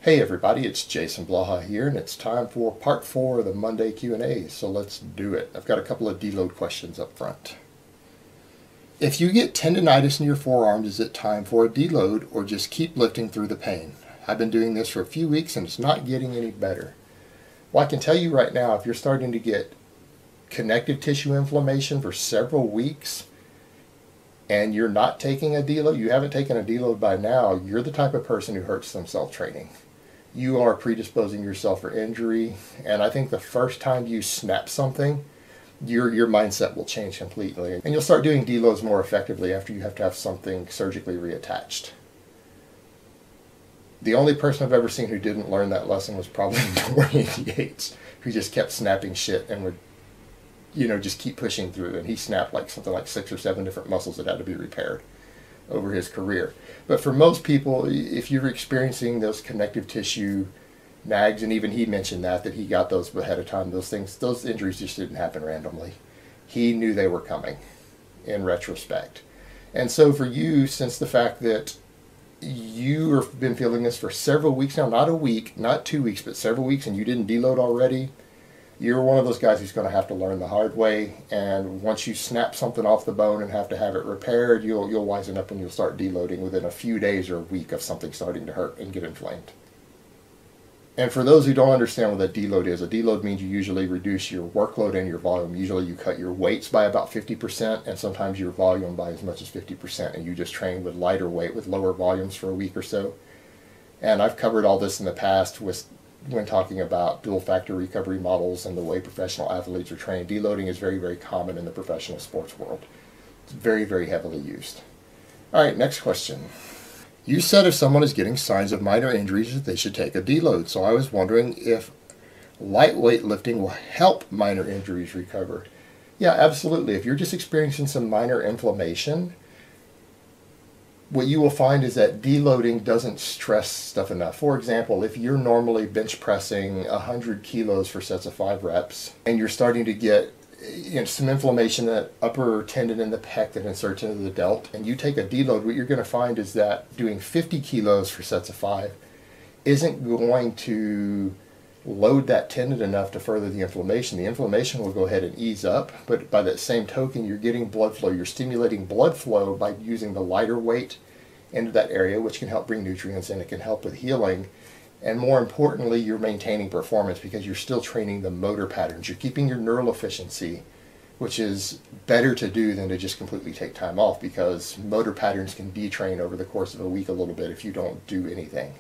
Hey everybody, it's Jason Blaha here, and it's time for part 4 of the Monday Q&A, so let's do it. I've got a couple of deload questions up front. If you get tendonitis in your forearms, is it time for a deload or just keep lifting through the pain? I've been doing this for a few weeks and it's not getting any better. Well, I can tell you right now, if you're starting to get connective tissue inflammation for several weeks and you're not taking a deload, you haven't taken a deload by now, you're the type of person who hurts themselves training. You are predisposing yourself for injury, and I think the first time you snap something, your mindset will change completely, and you'll start doing deloads more effectively after you have to have something surgically reattached. The only person I've ever seen who didn't learn that lesson was probably Dorian Yates, who just kept snapping shit and would, just keep pushing through, and he snapped like something like 6 or 7 different muscles that had to be repaired over his career. But for most people, if you're experiencing those connective tissue nags, and even he mentioned that he got those ahead of time, those injuries just didn't happen randomly. He knew they were coming in retrospect. And so for you, since the fact that you have been feeling this for several weeks now, not a week, not 2 weeks, but several weeks, and you didn't deload already, you're one of those guys who's going to have to learn the hard way. And once you snap something off the bone and have to have it repaired, you'll wisen up and you'll start deloading within a few days or a week of something starting to hurt and get inflamed. And for those who don't understand what a deload is, a deload means you usually reduce your workload and your volume. Usually you cut your weights by about 50% and sometimes your volume by as much as 50%, and you just train with lighter weight with lower volumes for a week or so. And I've covered all this in the past when talking about dual factor recovery models and the way professional athletes are trained. Deloading is very, very common in the professional sports world. It's very, very heavily used. All right, next question. You said if someone is getting signs of minor injuries that they should take a deload. So I was wondering if lightweight lifting will help minor injuries recover. Yeah, absolutely. If you're just experiencing some minor inflammation, what you will find is that deloading doesn't stress stuff enough. For example, if you're normally bench pressing 100 kilos for sets of 5 reps, and you're starting to get some inflammation in that upper tendon in the pec that inserts into the delt, and you take a deload, what you're going to find is that doing 50 kilos for sets of 5 isn't going to load that tendon enough to further the inflammation. The inflammation will go ahead and ease up, but by that same token, you're getting blood flow. You're stimulating blood flow by using the lighter weight into that area, which can help bring nutrients in. It can help with healing. And more importantly, you're maintaining performance because you're still training the motor patterns. You're keeping your neural efficiency, which is better to do than to just completely take time off, because motor patterns can detrain over the course of a week a little bit if you don't do anything.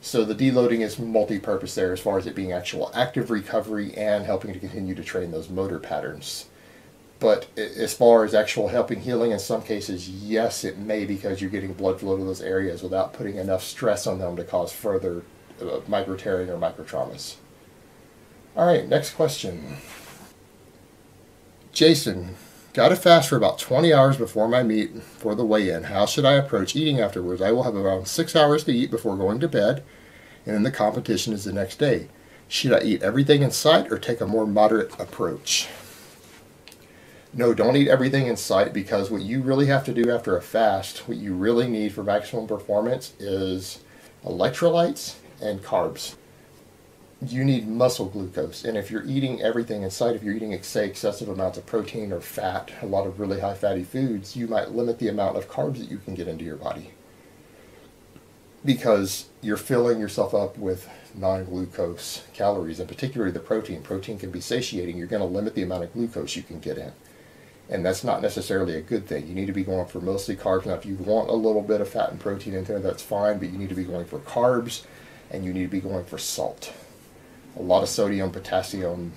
So the deloading is multi-purpose there as far as it being actual active recovery and helping to continue to train those motor patterns. But as far as actual helping healing, in some cases, yes, it may, because you're getting blood flow to those areas without putting enough stress on them to cause further micro tearing or micro traumas. All right, next question. Jason, got to fast for about 20 hours before my meet for the weigh-in. How should I approach eating afterwards? I will have around 6 hours to eat before going to bed, and then the competition is the next day. Should I eat everything in sight or take a more moderate approach? No, don't eat everything in sight, because what you really have to do after a fast, what you really need for maximum performance is electrolytes and carbs. You need muscle glucose, and if you're eating everything in sight, if you're eating, say, excessive amounts of protein or fat, a lot of really high fatty foods, you might limit the amount of carbs that you can get into your body, because you're filling yourself up with non-glucose calories, and particularly the protein. Protein can be satiating. You're going to limit the amount of glucose you can get in. And that's not necessarily a good thing. You need to be going for mostly carbs. Now, if you want a little bit of fat and protein in there, that's fine, but you need to be going for carbs, and you need to be going for salt. A lot of sodium, potassium,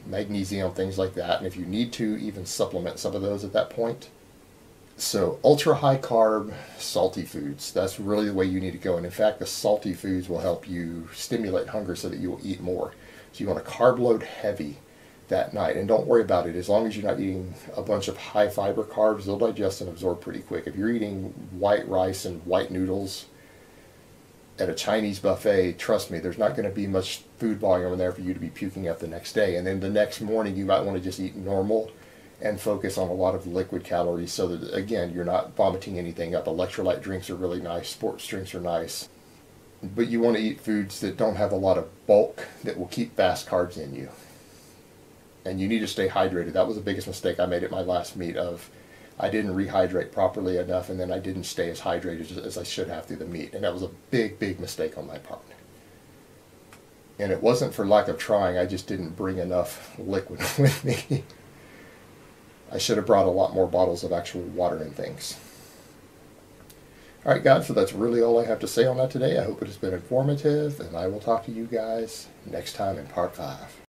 magnesium, things like that. And if you need to, even supplement some of those at that point. So ultra high carb, salty foods, that's really the way you need to go. And in fact, the salty foods will help you stimulate hunger so that you will eat more. So you want to carb load heavy that night, and don't worry about it. As long as you're not eating a bunch of high fiber carbs, they'll digest and absorb pretty quick. If you're eating white rice and white noodles at a Chinese buffet, trust me, there's not going to be much food volume in there for you to be puking up the next day. And then the next morning you might want to just eat normal and focus on a lot of liquid calories so that, again, you're not vomiting anything up. Electrolyte drinks are really nice. Sports drinks are nice. but you want to eat foods that don't have a lot of bulk, that will keep fast carbs in you. And you need to stay hydrated. That was the biggest mistake I made at my last meet. I didn't rehydrate properly enough, and then I didn't stay as hydrated as I should have through the meet. And that was a big mistake on my part. And it wasn't for lack of trying, I just didn't bring enough liquid with me. I should have brought a lot more bottles of actual water and things. Alright guys, so that's really all I have to say on that today. I hope it has been informative, and I will talk to you guys next time in part 5.